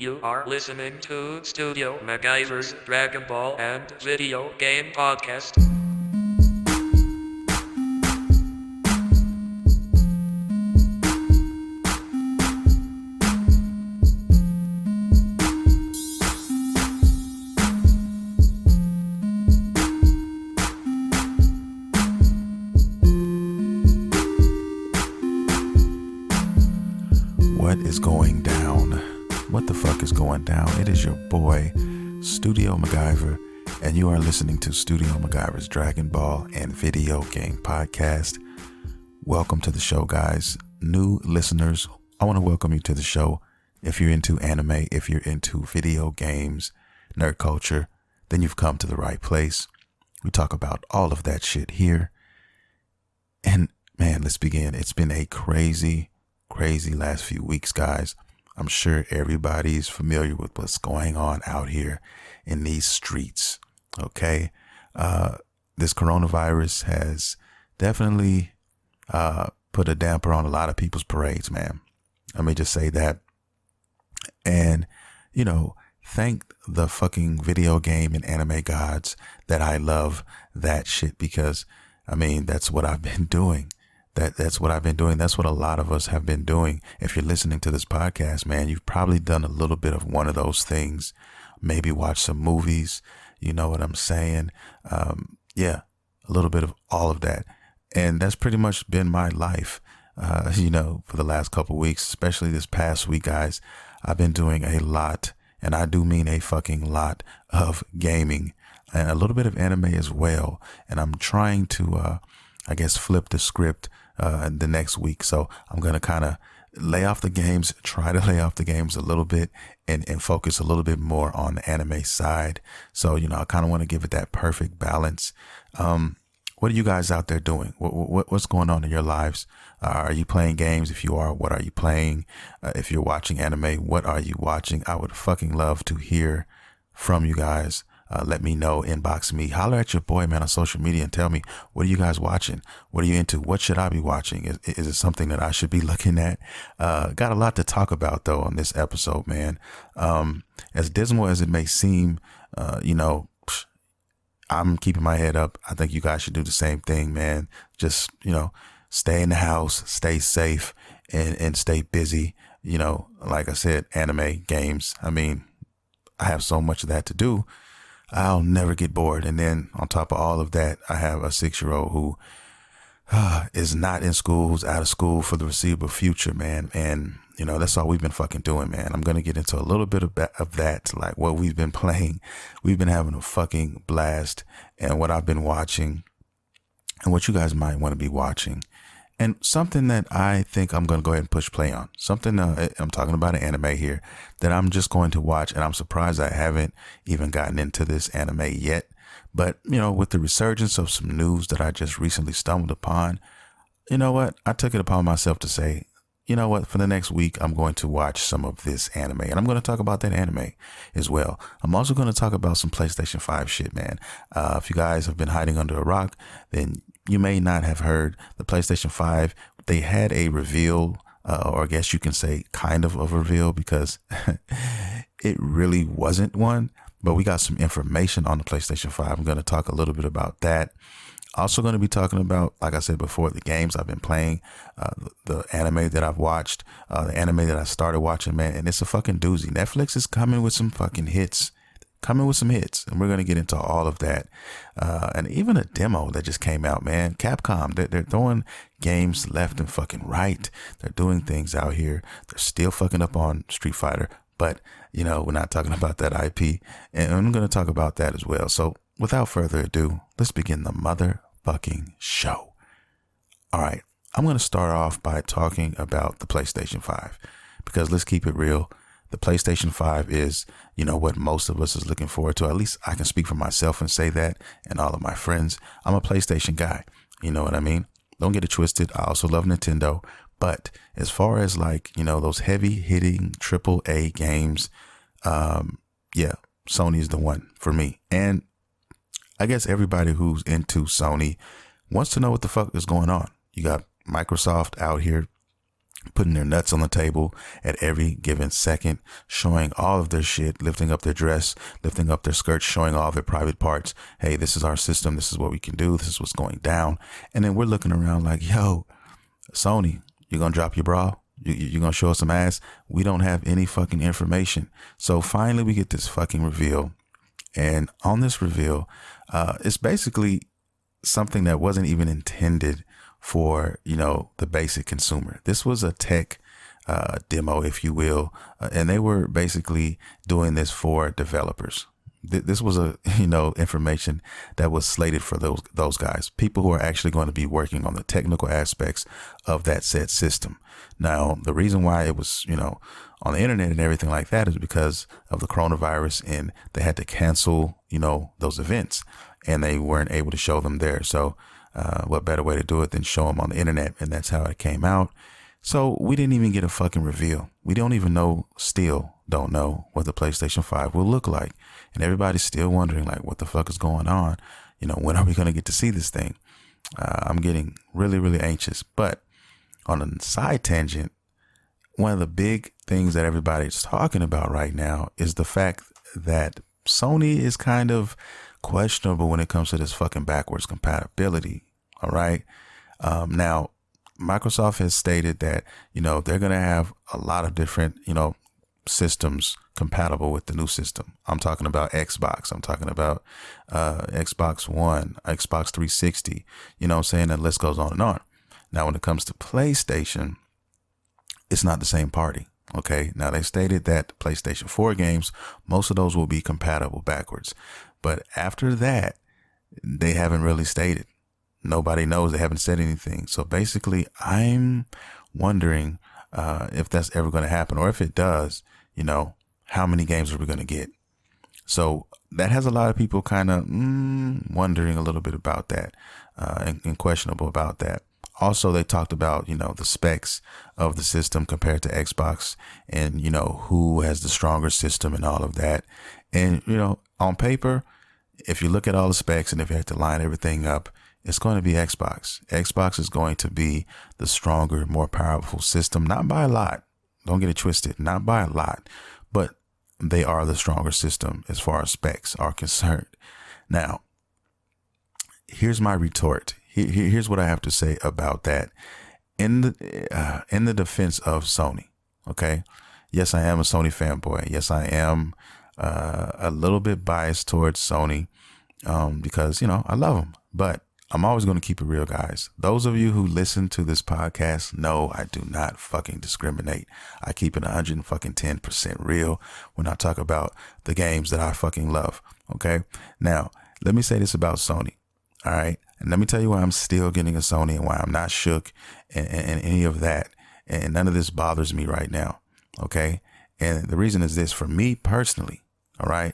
You are listening to Studio MacGyver's Dragon Ball and Video Game Podcast. What is going down? What the fuck is going down? It is your boy, Studio MacGyver, and you are listening to Studio MacGyver's Dragon Ball and Video Game Podcast. Welcome to the show, guys. New listeners, I want to welcome you to the show. If you're into anime, if you're into video games, nerd culture, then you've come to the right place. We talk about all of that shit here. And man, let's begin. It's been a crazy last few weeks, guys. I'm sure everybody's familiar with what's going on out here in these streets. Okay. This coronavirus has definitely put a damper on a lot of people's parades, man. Let me just say that. And, thank the fucking video game and anime gods that I love that shit, because that's what I've been doing. That's what I've been doing. That's what a lot of us have been doing. If you're listening to this podcast, man, you've probably done a little bit of one of those things. Maybe watch some movies. You know what I'm saying? A little bit of all of that. And that's pretty much been my life, for the last couple of weeks, especially this past week, guys. I've been doing a lot, and I do mean a fucking lot of gaming and a little bit of anime as well. And I'm trying to, flip the script the next week. So I'm going to kind of try to lay off the games a little bit and focus a little bit more on the anime side. So, I kind of want to give it that perfect balance. What are you guys out there doing? What's going on in your lives? Are you playing games? If you are, what are you playing? If you're watching anime, what are you watching? I would fucking love to hear from you guys. Let me know, inbox me, holler at your boy, man, on social media and tell me, what are you guys watching? What are you into? What should I be watching? Is it something that I should be looking at? Got a lot to talk about though on this episode, man. As dismal as it may seem, I'm keeping my head up. I think you guys should do the same thing, man. Just, stay in the house, stay safe and stay busy. Like I said, anime, games. I have so much of that to do. I'll never get bored. And then on top of all of that, I have a 6-year-old who is not in school, who's out of school for the foreseeable future, man. And, that's all we've been fucking doing, man. I'm going to get into a little bit of that, like what we've been playing. We've been having a fucking blast, and what I've been watching and what you guys might want to be watching. And something that I think I'm going to go ahead and push play on. Something, I'm talking about an anime here that I'm just going to watch. And I'm surprised I haven't even gotten into this anime yet. But, with the resurgence of some news that I just recently stumbled upon, you know what? I took it upon myself to say, you know what? For the next week, I'm going to watch some of this anime. And I'm going to talk about that anime as well. I'm also going to talk about some PlayStation 5 shit, man. If you guys have been hiding under a rock, then you may not have heard the PlayStation 5. They had a reveal, or I guess you can say kind of a reveal, because it really wasn't one. But we got some information on the PlayStation 5. I'm going to talk a little bit about that. Also going to be talking about, like I said before, the games I've been playing, the anime that I've watched, the anime that I started watching, man. And it's a fucking doozy. Netflix is coming with some fucking hits. And we're going to get into all of that. And even a demo that just came out, man. Capcom, they're throwing games left and fucking right. They're doing things out here. They're still fucking up on Street Fighter. But, we're not talking about that IP. And I'm going to talk about that as well. So without further ado, let's begin the motherfucking show. All right. I'm going to start off by talking about the PlayStation 5. Because let's keep it real. The PlayStation 5 is, what most of us is looking forward to. At least I can speak for myself and say that, and all of my friends. I'm a PlayStation guy. You know what I mean? Don't get it twisted. I also love Nintendo. But as far as those heavy hitting AAA games, Sony is the one for me. And I guess everybody who's into Sony wants to know what the fuck is going on. You got Microsoft out here putting their nuts on the table at every given second, showing all of their shit, lifting up their dress, lifting up their skirts, showing all of their private parts. Hey, this is our system. This is what we can do. This is what's going down. And then we're looking around like, yo, Sony, you gonna drop your bra? You gonna show us some ass? We don't have any fucking information. So finally we get this fucking reveal. And on this reveal, it's basically something that wasn't even intended for, the basic consumer. This was a tech demo, if you will, and they were basically doing this for developers. This was information that was slated for those guys, people who are actually going to be working on the technical aspects of that said system. Now, the reason why it was, on the internet and everything like that is because of the coronavirus, and they had to cancel, those events, and they weren't able to show them there. So what better way to do it than show them on the internet? And that's how it came out. So we didn't even get a fucking reveal. We don't even know, still don't know what the PlayStation 5 will look like. And everybody's still wondering, like, what the fuck is going on? When are we going to get to see this thing? I'm getting really, really anxious. But on a side tangent, one of the big things that everybody's talking about right now is the fact that Sony is kind of questionable when it comes to this fucking backwards compatibility. All right. Now, Microsoft has stated that, they're going to have a lot of different, systems compatible with the new system. I'm talking about Xbox. I'm talking about Xbox One, Xbox 360, what I'm saying? The list goes on and on. Now, when it comes to PlayStation, it's not the same party. Okay. Now, they stated that PlayStation 4 games, most of those will be compatible backwards. But after that, they haven't really stated. Nobody knows. They haven't said anything. So basically, I'm wondering if that's ever going to happen, or if it does, how many games are we going to get? So that has a lot of people kind of wondering a little bit about that and questionable about that. Also, they talked about, the specs of the system compared to Xbox, and, who has the stronger system and all of that. And, on paper, if you look at all the specs and if you have to line everything up, it's going to be Xbox. Xbox is going to be the stronger, more powerful system, not by a lot. Don't get it twisted, not by a lot, but they are the stronger system as far as specs are concerned. Now, here's my retort. Here's what I have to say about that. In the defense of Sony, okay? Yes, I am a Sony fanboy. Yes, I am a little bit biased towards Sony because, I love them. But I'm always going to keep it real, guys. Those of you who listen to this podcast know I do not fucking discriminate. I keep it 110% real when I talk about the games that I fucking love. Okay. Now, let me say this about Sony. All right. And let me tell you why I'm still getting a Sony and why I'm not shook and any of that. And none of this bothers me right now. Okay. And the reason is this: for me personally. All right.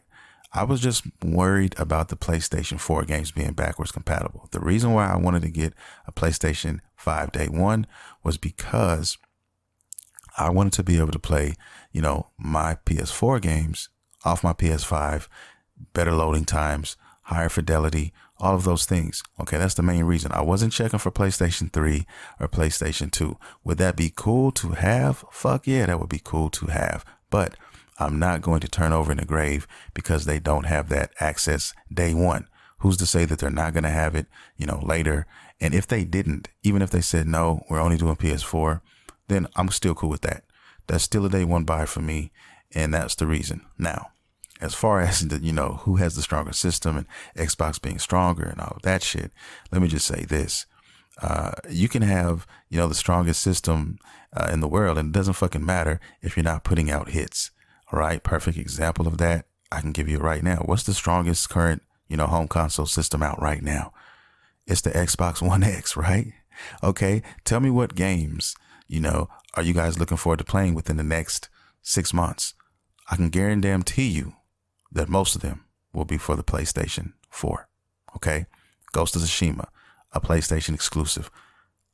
I was just worried about the PlayStation 4 games being backwards compatible. The reason why I wanted to get a PlayStation 5 day one was because I wanted to be able to play, my PS4 games off my PS5, better loading times, higher fidelity, all of those things. Okay, that's the main reason. I wasn't checking for PlayStation 3 or PlayStation 2. Would that be cool to have? Fuck yeah, that would be cool to have. But I'm not going to turn over in the grave because they don't have that access day one. Who's to say that they're not going to have it, later? And if they didn't, even if they said, no, we're only doing PS4, then I'm still cool with that. That's still a day one buy for me. And that's the reason. Now, as far as the, who has the stronger system and Xbox being stronger and all of that shit, let me just say this. You can have, the strongest system in the world, and it doesn't fucking matter if you're not putting out hits. All right. Perfect example of that I can give you right now. What's the strongest current, home console system out right now? It's the Xbox One X, right? Okay. Tell me what games, are you guys looking forward to playing within the next 6 months? I can guarantee you that most of them will be for the PlayStation 4. Okay. Ghost of Tsushima, a PlayStation exclusive.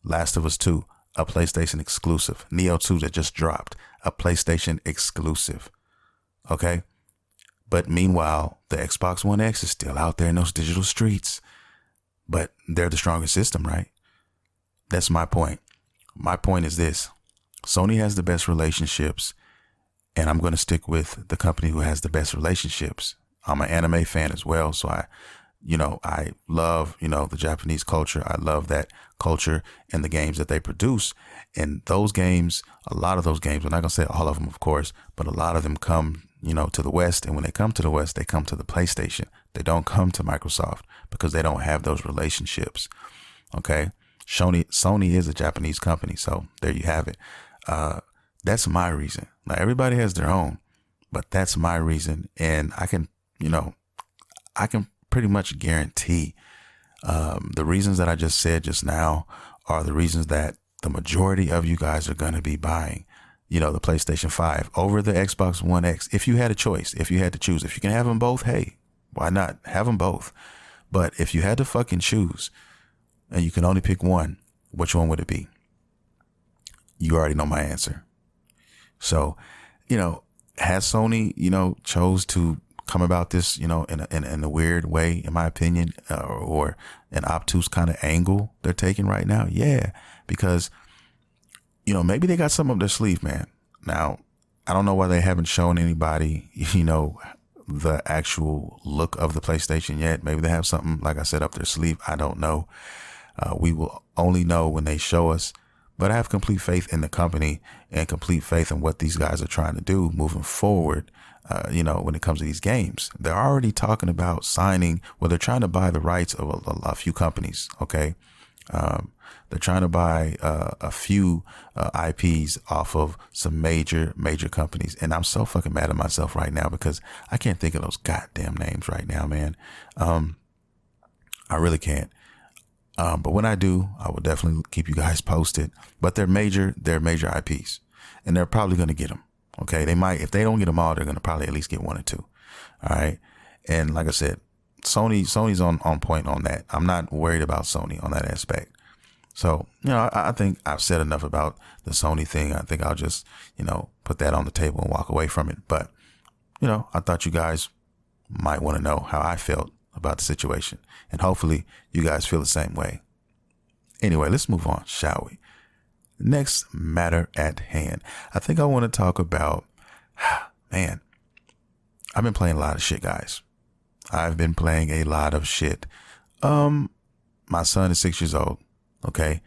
Last of Us 2, a PlayStation exclusive. Neo 2 that just dropped, a PlayStation exclusive. Okay. But meanwhile, the Xbox One X is still out there in those digital streets, but they're the strongest system, right? That's my point. My point is this: Sony has the best relationships, and I'm going to stick with the company who has the best relationships. I'm an anime fan as well, so I love, the Japanese culture. I love that culture and the games that they produce. And those games, a lot of those games, I'm not going to say all of them, of course, but a lot of them come, to the West. And when they come to the West, they come to the PlayStation. They don't come to Microsoft because they don't have those relationships. Okay. Sony is a Japanese company. So there you have it. That's my reason. Now, everybody has their own, but that's my reason. And I can pretty much guarantee the reasons that I just said just now are the reasons that the majority of you guys are going to be buying, the PlayStation 5 over the Xbox One X. If you had a choice, if you had to choose, if you can have them both, hey, why not have them both? But if you had to fucking choose and you can only pick one, which one would it be? You already know my answer. So, has Sony, chose to come about this, in a weird way, in my opinion, or an obtuse kind of angle they're taking right now? Yeah, because, maybe they got something up their sleeve, man. Now, I don't know why they haven't shown anybody, the actual look of the PlayStation yet. Maybe they have something, like I said, up their sleeve. I don't know. We will only know when they show us. But I have complete faith in the company and complete faith in what these guys are trying to do moving forward. When it comes to these games, they're already talking about signing. Well, they're trying to buy the rights of a few companies. Okay. They're trying to buy a few IPs off of some major companies. And I'm so fucking mad at myself right now because I can't think of those goddamn names right now, man. I really can't. But when I do, I will definitely keep you guys posted. But they're major IPs, and they're probably going to get them. Okay, they might, if they don't get them all, they're going to probably at least get one or two. All right, and like I said, Sony's on point on that. I'm not worried about Sony on that aspect. So I think I've said enough about the Sony thing. I think I'll just put that on the table and walk away from it. But I thought you guys might want to know how I felt about the situation. And hopefully you guys feel the same way. Anyway, let's move on, shall we? Next matter at hand. I think I want to talk about, man, I've been playing a lot of shit, guys. I've been playing a lot of shit. My son is 6 years old. Okay.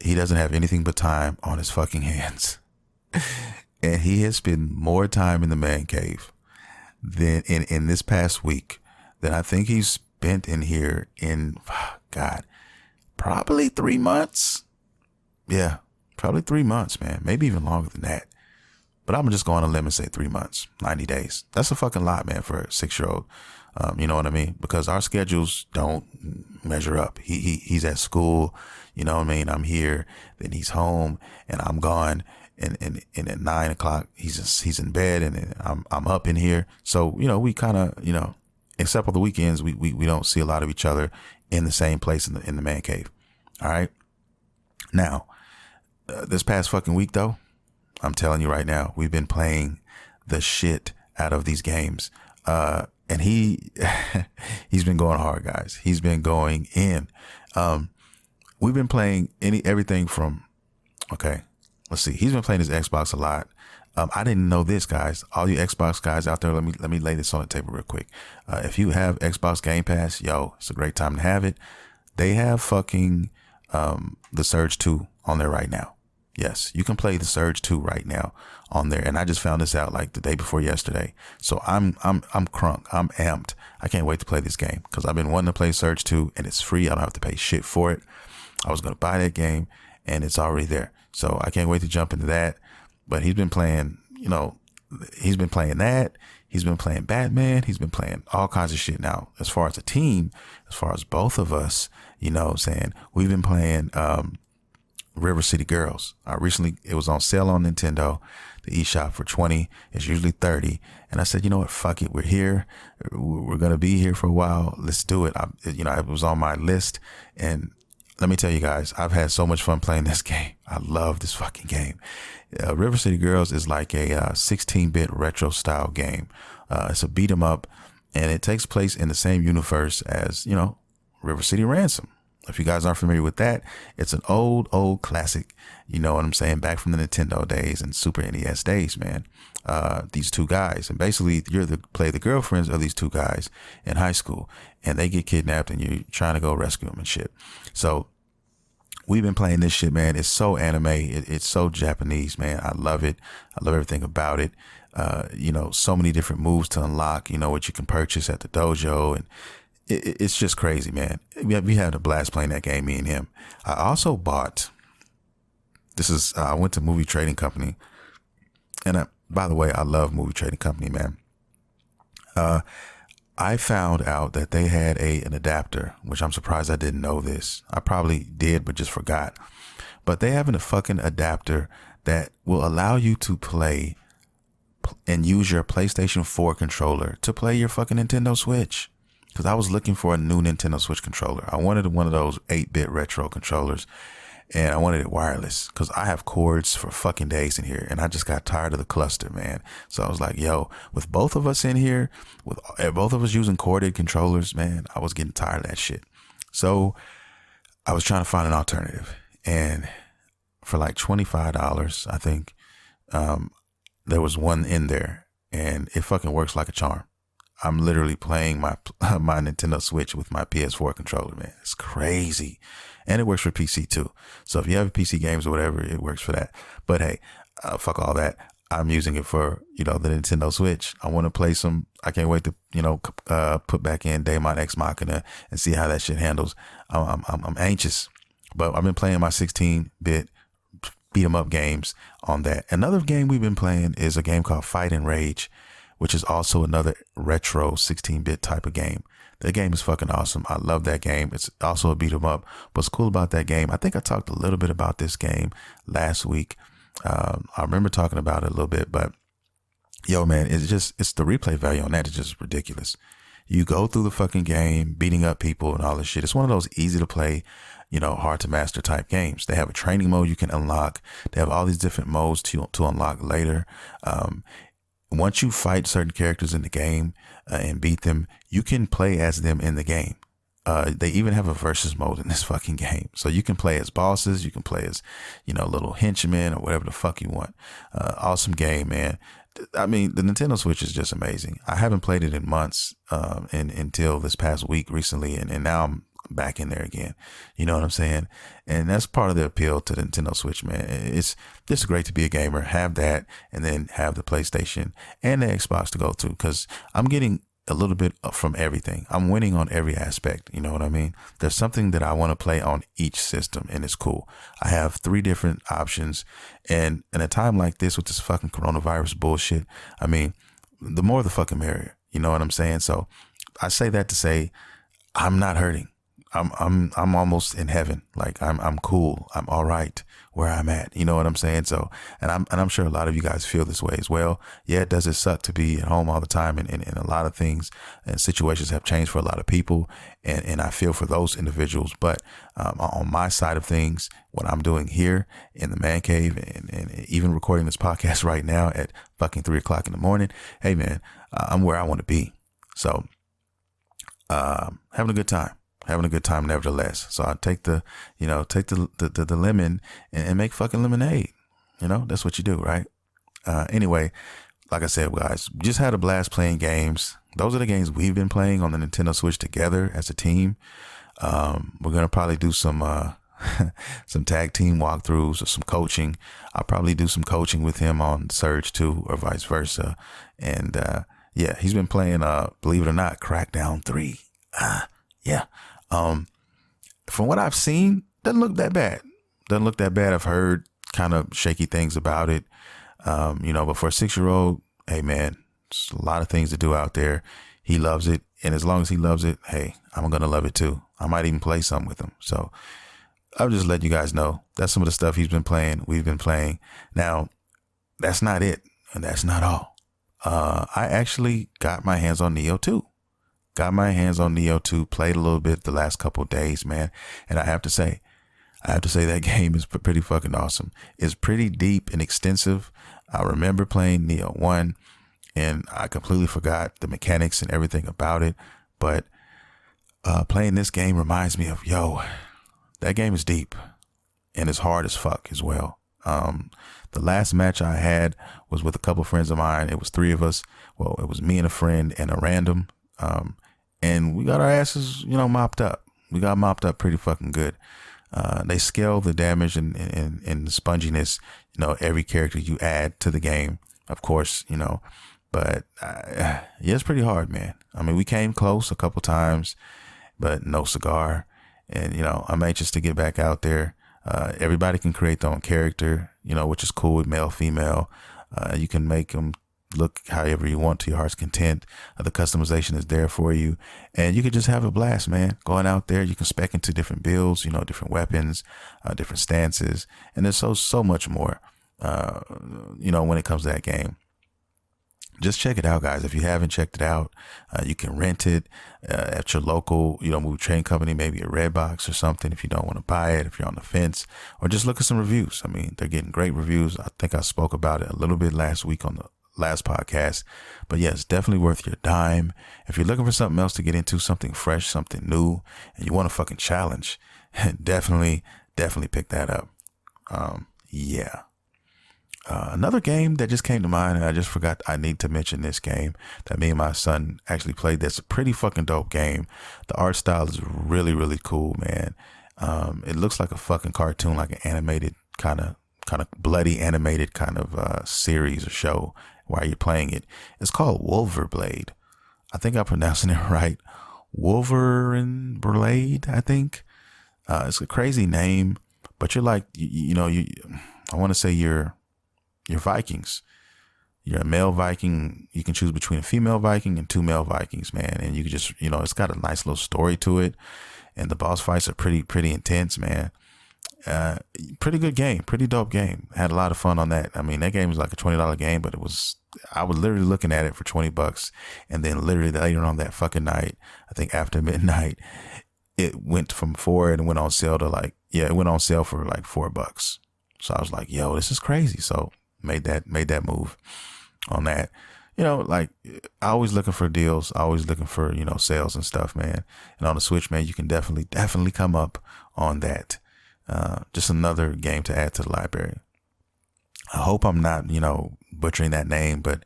He doesn't have anything but time on his fucking hands. And he has spent more time in the man cave than in this past week than I think he's spent in here in, God, probably 3 months. Yeah, probably 3 months, man. Maybe even longer than that. But I'm just going on a limb and say 3 months, 90 days. That's a fucking lot, man, for a 6-year-old. You know what I mean? Because our schedules don't measure up. He's at school, you know what I mean? I'm here, then he's home, and I'm gone. And at 9 o'clock, he's in bed, and I'm up in here. So, we kind of, except for the weekends, we don't see a lot of each other in the same place in the man cave. All right. Now, this past fucking week, though, I'm telling you right now, we've been playing the shit out of these games. And he's been going hard, guys. He's been going in. We've been playing everything from, okay, let's see. He's been playing his Xbox a lot. I didn't know this, guys. All you Xbox guys out there, let me lay this on the table real quick. If you have Xbox Game Pass, yo, it's a great time to have it. They have fucking The Surge 2 on there right now. Yes, you can play The Surge 2 right now on there. And I just found this out like the day before yesterday. So I'm crunk. I'm amped. I can't wait to play this game because I've been wanting to play Surge 2 and it's free. I don't have to pay shit for it. I was going to buy that game and it's already there. So I can't wait to jump into that. But he's been playing, he's been playing that. He's been playing Batman. He's been playing all kinds of shit. Now, as far as a team, as far as both of us, we've been playing River City Girls. Recently, it was on sale on Nintendo, the eShop for $20. It's usually $30. And I said, you know what? Fuck it. We're here. We're going to be here for a while. Let's do it. It was on my list. And let me tell you guys, I've had so much fun playing this game. I love this fucking game. River City Girls is like a 16-bit retro style game. It's a beat 'em up, and it takes place in the same universe as, River City Ransom. If you guys aren't familiar with that, it's an old classic. You know what I'm saying? Back from the Nintendo days and Super NES days, man. These two guys, and basically play the girlfriends of these two guys in high school, and they get kidnapped, and you're trying to go rescue them and shit. So we've been playing this shit, man. It's so anime. It's so Japanese, man. I love it. I love everything about it. You know, so many different moves to unlock, you know, what you can purchase at the dojo. And it's just crazy, man. We had a blast playing that game, me and him. I also bought, I went to Movie Trading Company. And by the way, I love Movie Trading Company, man. I found out that they had an adapter, which I'm surprised I didn't know this. I probably did, but just forgot. But they have a fucking adapter that will allow you to play and use your PlayStation 4 controller to play your fucking Nintendo Switch. Because I was looking for a new Nintendo Switch controller. I wanted one of those 8-bit retro controllers. And I wanted it wireless because I have cords for fucking days in here. And I just got tired of the cluster, man. So I was like, yo, with both of us in here, with both of us using corded controllers, man, I was getting tired of that shit. So I was trying to find an alternative. And for like $25, I think, there was one in there. And it fucking works like a charm. I'm literally playing my Nintendo Switch with my PS4 controller, man. It's crazy. And it works for PC too. So if you have PC games or whatever, it works for that. But hey, fuck all that. I'm using it for, you know, the Nintendo Switch. I want to play I can't wait to, you know, put back in Daemon X Machina and see how that shit handles. I'm anxious, but I've been playing my 16-bit beat 'em up games on that. Another game we've been playing is a game called Fight and Rage, which is also another retro 16-bit type of game. That game is fucking awesome. I love that game. It's also a beat 'em up. What's cool about that game, I think I talked a little bit about this game last week. I remember talking about it a little bit, but yo, man, it's the replay value on that is just ridiculous. You go through the fucking game, beating up people and all this shit. It's one of those easy to play, you know, hard to master type games. They have a training mode you can unlock. They have all these different modes to unlock later. Once you fight certain characters in the game and beat them, you can play as them in the game. They even have a versus mode in this fucking game. So you can play as bosses. You can play as, you know, little henchmen or whatever the fuck you want. Awesome game, man. I mean, the Nintendo Switch is just amazing. I haven't played it in months until this past week recently. And now I'm back in there again. You know what I'm saying? And that's part of the appeal to the Nintendo Switch, man. It's just great to be a gamer, have that, and then have the PlayStation and the Xbox to go to, because I'm getting a little bit from everything. I'm winning on every aspect. You know what I mean? There's something that I want to play on each system, and it's cool. I have 3 different options, and in a time like this with this fucking coronavirus bullshit, I mean, the more the fucking merrier. You know what I'm saying? So I say that to say I'm not hurting. I'm almost in heaven. Like I'm cool. I'm all right where I'm at. You know what I'm saying? So, and I'm sure a lot of you guys feel this way as well. Yeah, it does suck to be at home all the time, and a lot of things and situations have changed for a lot of people. And I feel for those individuals, but, on my side of things, what I'm doing here in the man cave and even recording this podcast right now at fucking 3:00 in the morning. Hey man, I'm where I want to be. So, having a good time. Having a good time nevertheless. So I take the lemon and make fucking lemonade. You know, that's what you do, right? Anyway, like I said, guys, just had a blast playing games. Those are the games we've been playing on the Nintendo Switch together as a team. We're going to probably do some tag team walkthroughs or some coaching. I'll probably do some coaching with him on Surge 2 or vice versa. And, yeah, he's been playing, believe it or not, Crackdown 3. Yeah. From what I've seen, doesn't look that bad. I've heard kind of shaky things about it. But for a 6-year-old, hey man, there's a lot of things to do out there. He loves it. And as long as he loves it, hey, I'm going to love it too. I might even play some with him. So I'll just let you guys know that's some of the stuff he's been playing. We've been playing. Now, that's not it. And that's not all. I actually got my hands on Neo 2. Played a little bit the last couple of days, man. And I have to say that game is pretty fucking awesome. It's pretty deep and extensive. I remember playing Neo 1 and I completely forgot the mechanics and everything about it. But playing this game reminds me of, that game is deep and it's hard as fuck as well. The last match I had was with a couple friends of mine. It was three of us. Well, it was me and a friend and a random. And we got our asses, mopped up. We got mopped up pretty fucking good. They scale the damage and the sponginess, every character you add to the game, of course, but yeah, it's pretty hard, man. I mean, we came close a couple times, but no cigar. And, I'm anxious to get back out there. Everybody can create their own character, which is cool with male, female. You can make them look however you want to your heart's content. The customization is there for you, and you can just have a blast, man. Going out there, you can spec into different builds, different weapons, different stances, and there's so much more, when it comes to that game. Just check it out, guys. If you haven't checked it out, you can rent it at your local, movie train company, maybe a Redbox or something if you don't want to buy it, if you're on the fence, or just look at some reviews. I mean, they're getting great reviews. I think I spoke about it a little bit last week on the last podcast, but yeah, it's definitely worth your dime. If you're looking for something else to get into, something fresh, something new, and you want a fucking challenge, definitely pick that up. Yeah. Another game that just came to mind, and I just forgot I need to mention this game that me and my son actually played. That's a pretty fucking dope game. The art style is really, really cool, man. It looks like a fucking cartoon, like an animated kind of bloody animated kind of series or show while you're playing it. It's called Wolverblade. I think I'm pronouncing it right. Wolverblade, I think. It's a crazy name, but you're like, I want to say you're Vikings. You're a male Viking. You can choose between a female Viking and two male Vikings, man. And you can just, it's got a nice little story to it. And the boss fights are pretty intense, man. Pretty good game, pretty dope game. Had a lot of fun on that. I mean, that game was like a $20 game, but I was literally looking at it for $20. And then literally later on that fucking night, I think after midnight, it went from $4 and went on sale to it went on sale for like $4. So I was like, yo, this is crazy. So made that move on that. I always looking for deals, always looking for, sales and stuff, man. And on the Switch, man, you can definitely come up on that. Just another game to add to the library. I hope I'm not, butchering that name, but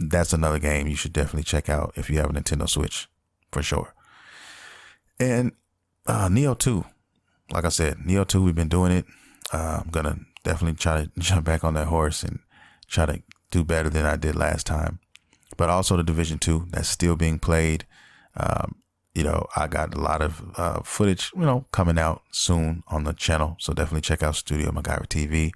that's another game you should definitely check out if you have a Nintendo Switch, for sure. And Neo 2, like I said, Neo 2, we've been doing it. I'm going to definitely try to jump back on that horse and try to do better than I did last time. But also the Division 2, that's still being played. I got a lot of footage, coming out soon on the channel. So definitely check out Studio MacGyver TV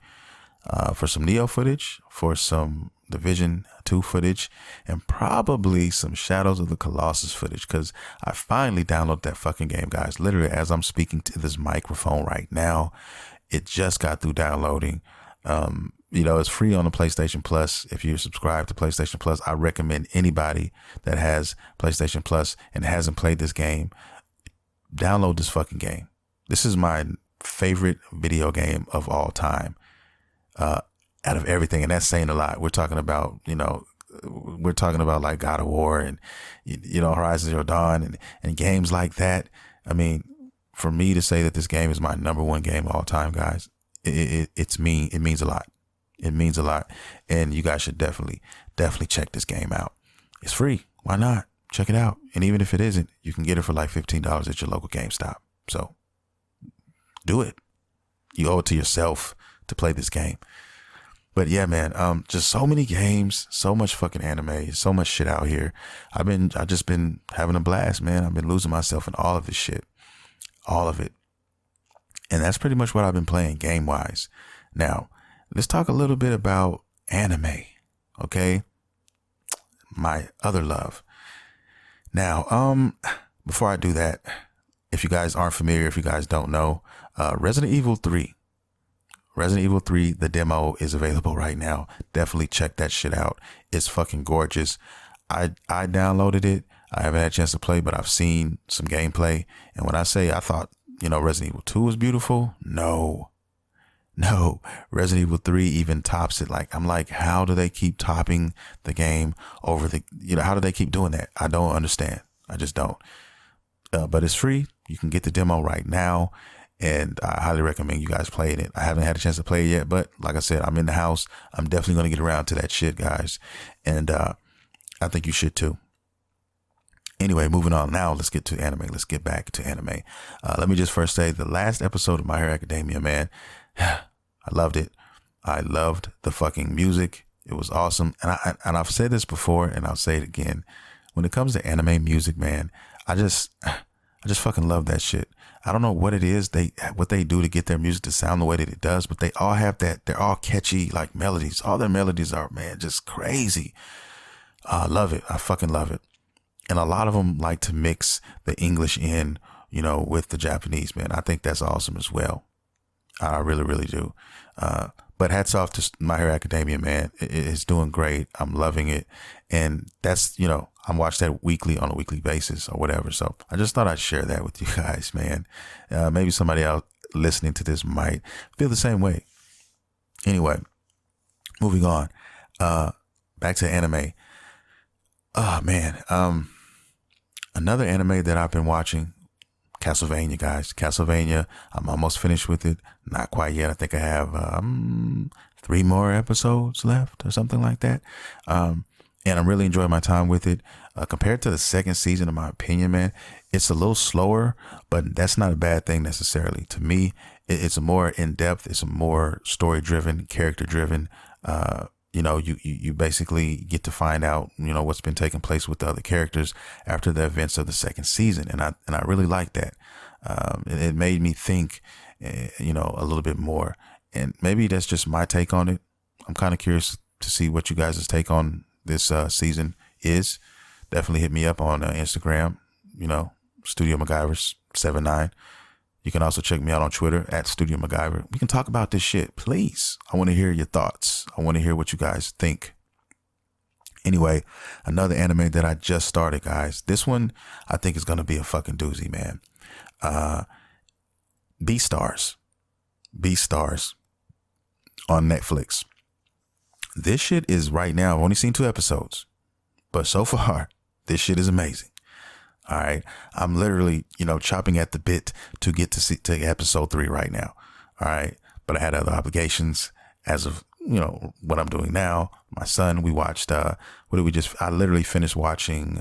for some Neo footage, for some Division 2 footage, and probably some Shadows of the Colossus footage, because I finally downloaded that fucking game, guys. Literally, as I'm speaking to this microphone right now, it just got through downloading. It's free on the PlayStation Plus. If you're subscribed to PlayStation Plus, I recommend anybody that has PlayStation Plus and hasn't played this game, download this fucking game. This is my favorite video game of all time, out of everything. And that's saying a lot. We're talking about, like God of War and, Horizon Zero Dawn and games like that. I mean, for me to say that this game is my number one game of all time, guys, it means a lot. It means a lot. And you guys should definitely check this game out. It's free. Why not? Check it out. And even if it isn't, you can get it for like $15 at your local GameStop. So do it. You owe it to yourself to play this game. But yeah, man, just so many games, so much fucking anime, so much shit out here. I just been having a blast, man. I've been losing myself in all of this shit. All of it. And that's pretty much what I've been playing game wise. Now, let's talk a little bit about anime. Okay. My other love. Now, before I do that, if you guys aren't familiar, if you guys don't know, Resident Evil 3, the demo is available right now. Definitely check that shit out. It's fucking gorgeous. I downloaded it. I haven't had a chance to play, but I've seen some gameplay. And when I say I thought, Resident Evil 2 was beautiful, no, Resident Evil 3 even tops it. I'm like, how do they keep topping the game over how do they keep doing that? I don't understand. I just don't. but it's free. You can get the demo right now, and I highly recommend you guys playing it. I haven't had a chance to play it yet, but like I said, I'm in the house. I'm definitely going to get around to that shit, guys, and I think you should too. Anyway, moving on now, let's get to anime. Let's get back to anime. Let me just first say the last episode of My Hero Academia, man, I loved it. I loved the fucking music. It was awesome. And I've said this before and I'll say it again. When it comes to anime music, man, I just fucking love that shit. I don't know what it is what they do to get their music to sound the way that it does, but they all have that. They're all catchy like melodies. All their melodies are, man, just crazy. I love it. I fucking love it. And a lot of them like to mix the English in, with the Japanese, man. I think that's awesome as well. I really, really do. But hats off to My Hero Academia, man. It's doing great. I'm loving it. And that's, I'm watching that on a weekly basis or whatever. So I just thought I'd share that with you guys, man. Maybe somebody else listening to this might feel the same way. Anyway, moving on. Back to anime. Oh, man. Another anime that I've been watching, Castlevania, guys. Castlevania. I'm almost finished with it. Not quite yet. I think I have 3 more episodes left or something like that. And I'm really enjoying my time with it. Compared to the second season, in my opinion, man, it's a little slower, but that's not a bad thing necessarily. To me, it's a more in-depth, it's a more story-driven, character-driven. You basically get to find out, what's been taking place with the other characters after the events of the second season. And I really like that. It made me think, a little bit more, and maybe that's just my take on it. I'm kind of curious to see what you guys' take on this season is. Definitely hit me up on Instagram, Studio MacGyver 79. You can also check me out on Twitter at Studio MacGyver. We can talk about this shit, please. I want to hear your thoughts. I want to hear what you guys think. Anyway, another anime that I just started, guys. This one I think is going to be a fucking doozy, man. Beastars. Beastars on Netflix. This shit is right now, I've only seen 2 episodes, but so far, this shit is amazing. All right. I'm literally, chopping at the bit to get to episode 3 right now. All right. But I had other obligations as of, what I'm doing now. My son, we watched, I literally finished watching,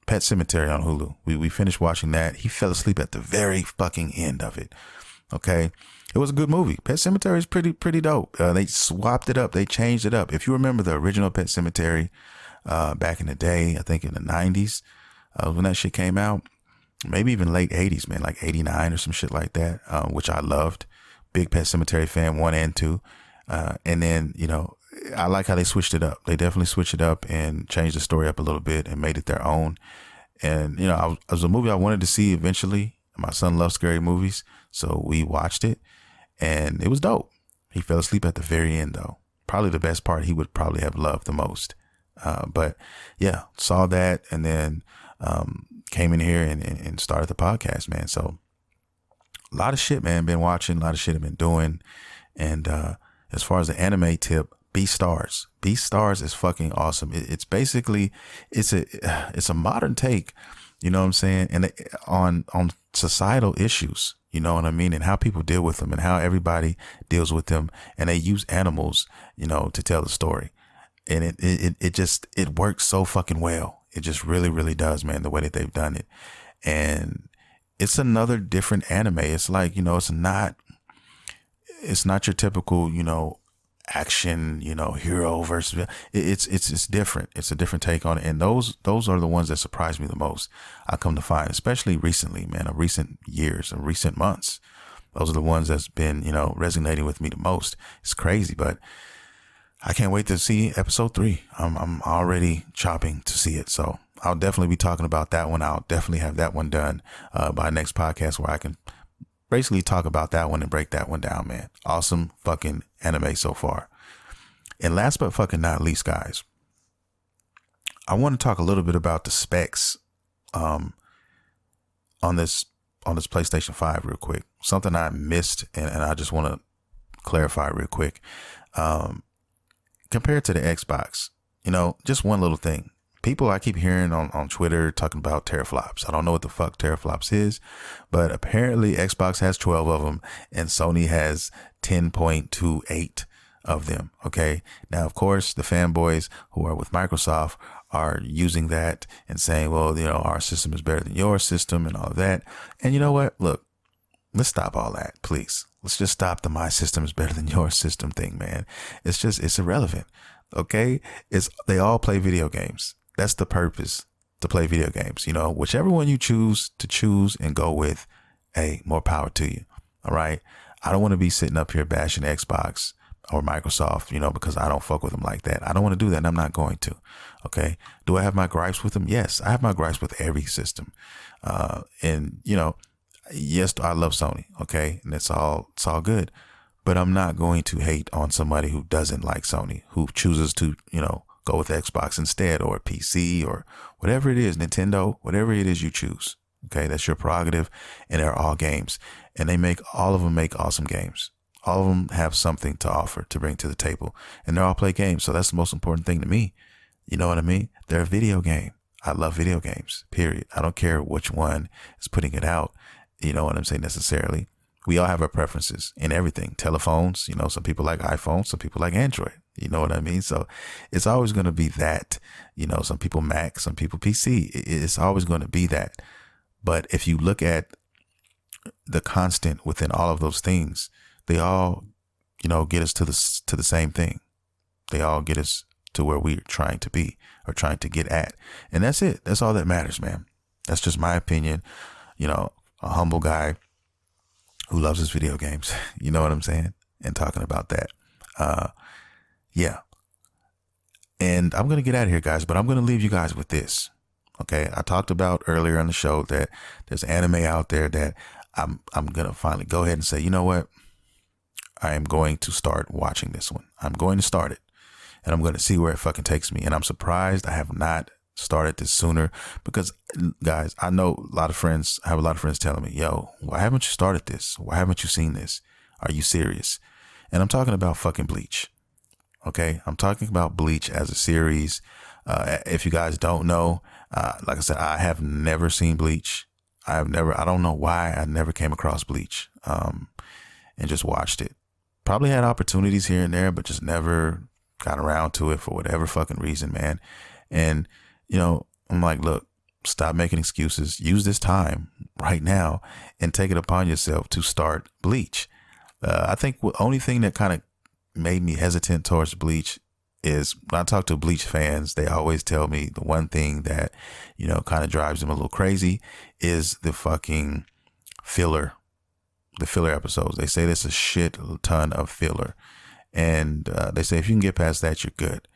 Pet Sematary on Hulu. We finished watching that. He fell asleep at the very fucking end of it. Okay. It was a good movie. Pet Sematary is pretty dope. They swapped it up. They changed it up. If you remember the original Pet Sematary, back in the day, I think in the 90s, when that shit came out, maybe even late 80s, man, like 89 or some shit like that, which I loved. Big Pet Sematary fan 1 and 2. And then, I like how they switched it up. They definitely switched it up and changed the story up a little bit and made it their own. And, it was a movie I wanted to see eventually. My son loves scary movies, so we watched it and it was dope. He fell asleep at the very end though. Probably the best part he would probably have loved the most. But yeah, saw that and then came in here and started the podcast, man. So a lot of shit, man, been watching, a lot of shit I've been doing. And as far as the anime tip, Beastars. Beastars is fucking awesome. It's basically, it's a modern take, you know what I'm saying? And on societal issues, you know what I mean? And how people deal with them and how everybody deals with them. And they use animals, to tell the story. And it works so fucking well. It just really, really does, man, the way that they've done it. And it's another different anime. It's like, it's not your typical, action, hero versus, it's different. It's a different take on it. And those are the ones that surprise me the most. I come to find, especially recently, man, of recent years and recent months. Those are the ones that's been, resonating with me the most. It's crazy, but I can't wait to see episode 3. I'm already chopping to see it. So I'll definitely be talking about that one. I'll definitely have that one done by next podcast where I can basically talk about that one and break that one down, man. Awesome fucking anime so far. And last but fucking not least, guys, I want to talk a little bit about the specs on this PlayStation 5 real quick. Something I missed and I just want to clarify real quick. Compared to the Xbox, just one little thing. people I keep hearing on Twitter talking about teraflops. I don't know what the fuck teraflops is, but apparently Xbox has 12 of them and Sony has 10.28 of them. Okay. Now, of course, the fanboys who are with Microsoft are using that and saying, well, our system is better than your system and all of that. And you know what? Look, let's stop all that, please. Let's just stop the my system is better than your system thing, man. It's irrelevant. Okay. They all play video games. That's the purpose, to play video games. Whichever one you choose and go with, hey, more power to you. All right. I don't want to be sitting up here bashing Xbox or Microsoft, because I don't fuck with them like that. I don't want to do that, and I'm not going to. Okay. Do I have my gripes with them? Yes, I have my gripes with every system. Yes, I love Sony. Okay. And it's all good, but I'm not going to hate on somebody who doesn't like Sony, who chooses to, go with Xbox instead, or PC, or whatever it is, Nintendo, whatever it is you choose. Okay. That's your prerogative, and they're all games, and all of them make awesome games. All of them have something to offer, to bring to the table, and they all play games. So that's the most important thing to me. You know what I mean? They're a video game. I love video games, period. I don't care which one is putting it out. You know what I'm saying? Necessarily. We all have our preferences in everything. Telephones, some people like iPhone, some people like Android. You know what I mean? So it's always going to be that, some people Mac, some people PC. It's always going to be that. But if you look at the constant within all of those things, they all, get us to the same thing. They all get us to where we're trying to be or trying to get at. And that's it. That's all that matters, man. That's just my opinion. A humble guy who loves his video games. You know what I'm saying? And talking about that. Yeah. And I'm going to get out of here, guys, but I'm going to leave you guys with this. Okay. I talked about earlier on the show that there's anime out there that I'm going to finally go ahead and say, you know what? I am going to start watching this one. I'm going to start it, and I'm going to see where it fucking takes me. And I'm surprised I have not started this sooner, because, guys, I know I have a lot of friends telling me, yo, why haven't you started this? Why haven't you seen this? Are you serious? And I'm talking about fucking Bleach. Okay. I'm talking about Bleach as a series. If you guys don't know, like I said, I have never seen Bleach. I don't know why I never came across Bleach, and just watched it. Probably had opportunities here and there, but just never got around to it for whatever fucking reason, man. And, I'm like, look, stop making excuses. Use this time right now and take it upon yourself to start Bleach. I think the only thing that kind of made me hesitant towards Bleach is when I talk to Bleach fans, they always tell me the one thing that, kind of drives them a little crazy is the fucking filler. The filler episodes. They say there's a shit ton of filler, and they say if you can get past that, you're good.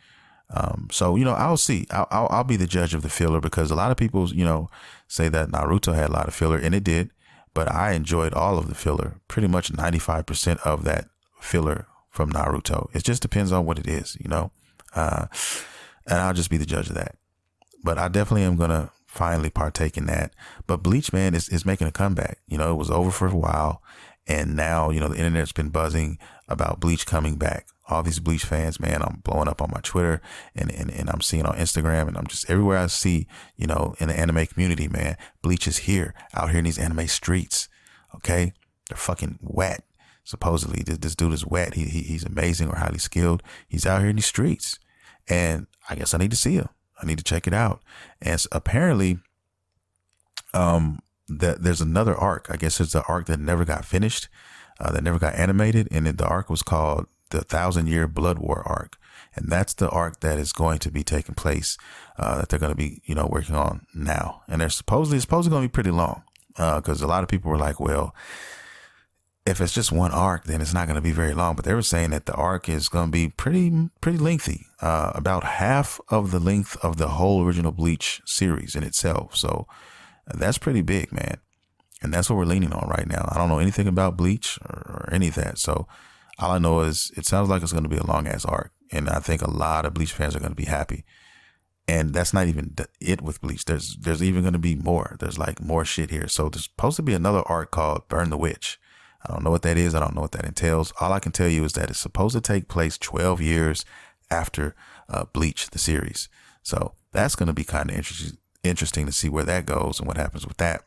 So I'll see. I'll be the judge of the filler, because a lot of people say that Naruto had a lot of filler, and it did, but I enjoyed all of the filler. Pretty much 95% of that filler from Naruto. It just depends on what it is, and I'll just be the judge of that. But I definitely am gonna finally partake in that. But Bleach, man, is making a comeback. It was over for a while, and now, the internet's been buzzing about Bleach coming back. All these Bleach fans, man, I'm blowing up on my Twitter, and I'm seeing on Instagram, and I'm just everywhere I see, in the anime community, man, Bleach is here, out here in these anime streets. Okay. They're fucking wet. Supposedly this dude is wet. He's amazing or highly skilled. He's out here in these streets, and I guess I need to see him. I need to check it out. And apparently, that there's another arc. I guess it's the arc that never got finished, that never got animated. And the arc was called the 1,000-Year Blood War arc. And that's the arc that is going to be taking place, that they're going to be, working on now. And it's supposedly going to be pretty long, because a lot of people were like, well, if it's just one arc, then it's not going to be very long. But they were saying that the arc is going to be pretty lengthy, about half of the length of the whole original Bleach series in itself. So that's pretty big, man. And that's what we're leaning on right now. I don't know anything about Bleach or any of that. So all I know is it sounds like it's going to be a long ass arc. And I think a lot of Bleach fans are going to be happy. And that's not even it with Bleach. There's even going to be more. There's like more shit here. So there's supposed to be another arc called Burn the Witch. I don't know what that is. I don't know what that entails. All I can tell you is that it's supposed to take place 12 years after Bleach, the series. So that's going to be kind of interesting to see where that goes and what happens with that.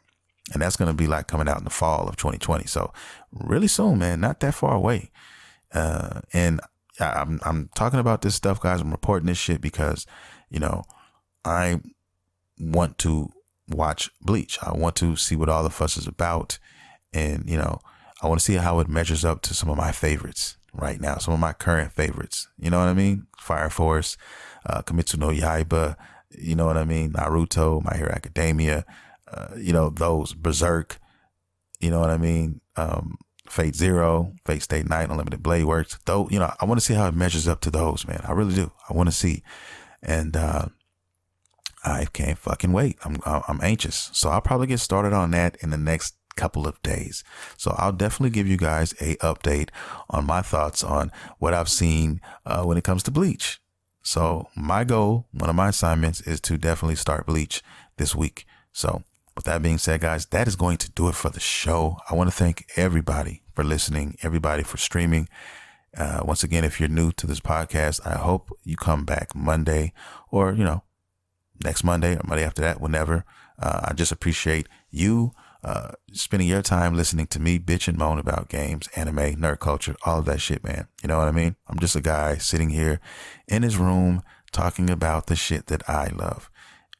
And that's going to be like coming out in the fall of 2020. So really soon, man, not that far away. And I'm talking about this stuff, guys. I'm reporting this shit because, you know, I want to watch Bleach. I want to see what all the fuss is about. And, you know, I want to see how it measures up to some of my favorites right now, some of my current favorites. You know what I mean? Fire Force, Kimetsu no Yaiba, you know what I mean? Naruto, My Hero Academia, you know, those, Berserk, you know what I mean? Fate Zero, Fate Stay Night, Unlimited Blade Works. Though, you know, I want to see how it measures up to those, man. I really do. I want to see. And I can't fucking wait. I'm anxious. So I'll probably get started on that in the next couple of days. So I'll definitely give you guys a update on my thoughts on what I've seen when it comes to Bleach. So my goal, one of my assignments, is to definitely start Bleach this week. So with that being said, guys, that is going to do it for the show. I want to thank everybody for listening, everybody for streaming. Once again, if you're new to this podcast, I hope you come back Monday or, you know, next Monday or Monday after that, whenever. I just appreciate you spending your time listening to me bitch and moan about games, anime, nerd culture, all of that shit, man. You know what I mean? I'm just a guy sitting here in his room talking about the shit that I love.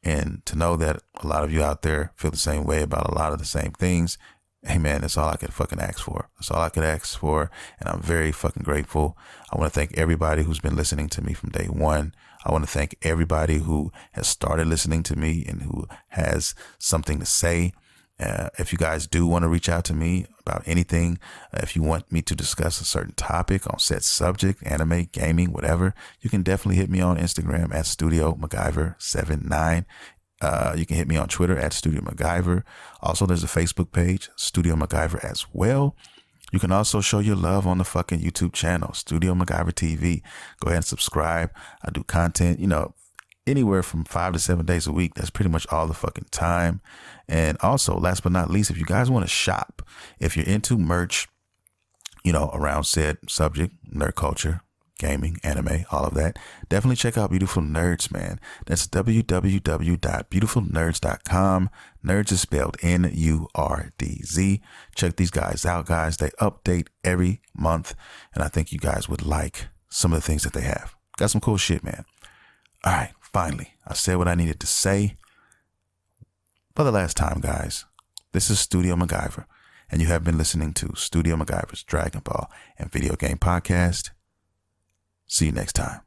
And to know that a lot of you out there feel the same way about a lot of the same things, hey man, that's all I could fucking ask for. That's all I could ask for. And I'm very fucking grateful. I want to thank everybody who's been listening to me from day one. I want to thank everybody who has started listening to me and who has something to say. If you guys do want to reach out to me about anything, if you want me to discuss a certain topic on set subject, anime, gaming, whatever, you can definitely hit me on Instagram at Studio MacGyver79. You can hit me on Twitter at Studio MacGyver. Also, there's a Facebook page, Studio MacGyver as well. You can also show your love on the fucking YouTube channel, Studio MacGyver TV. Go ahead and subscribe. I do content, you know, anywhere from 5 to 7 days a week. That's pretty much all the fucking time. And also, last but not least, if you guys want to shop, if you're into merch, you know, around said subject, nerd culture, gaming, anime, all of that, definitely check out Beautiful Nerds, man. That's www.beautifulnerds.com. Nerds is spelled Nurdz. Check these guys out, guys. They update every month, and I think you guys would like some of the things that they have. Got some cool shit, man. All right, finally, I said what I needed to say. For the last time, guys, this is Studio MacGyver, and you have been listening to Studio MacGyver's Dragon Ball and Video Game Podcast. See you next time.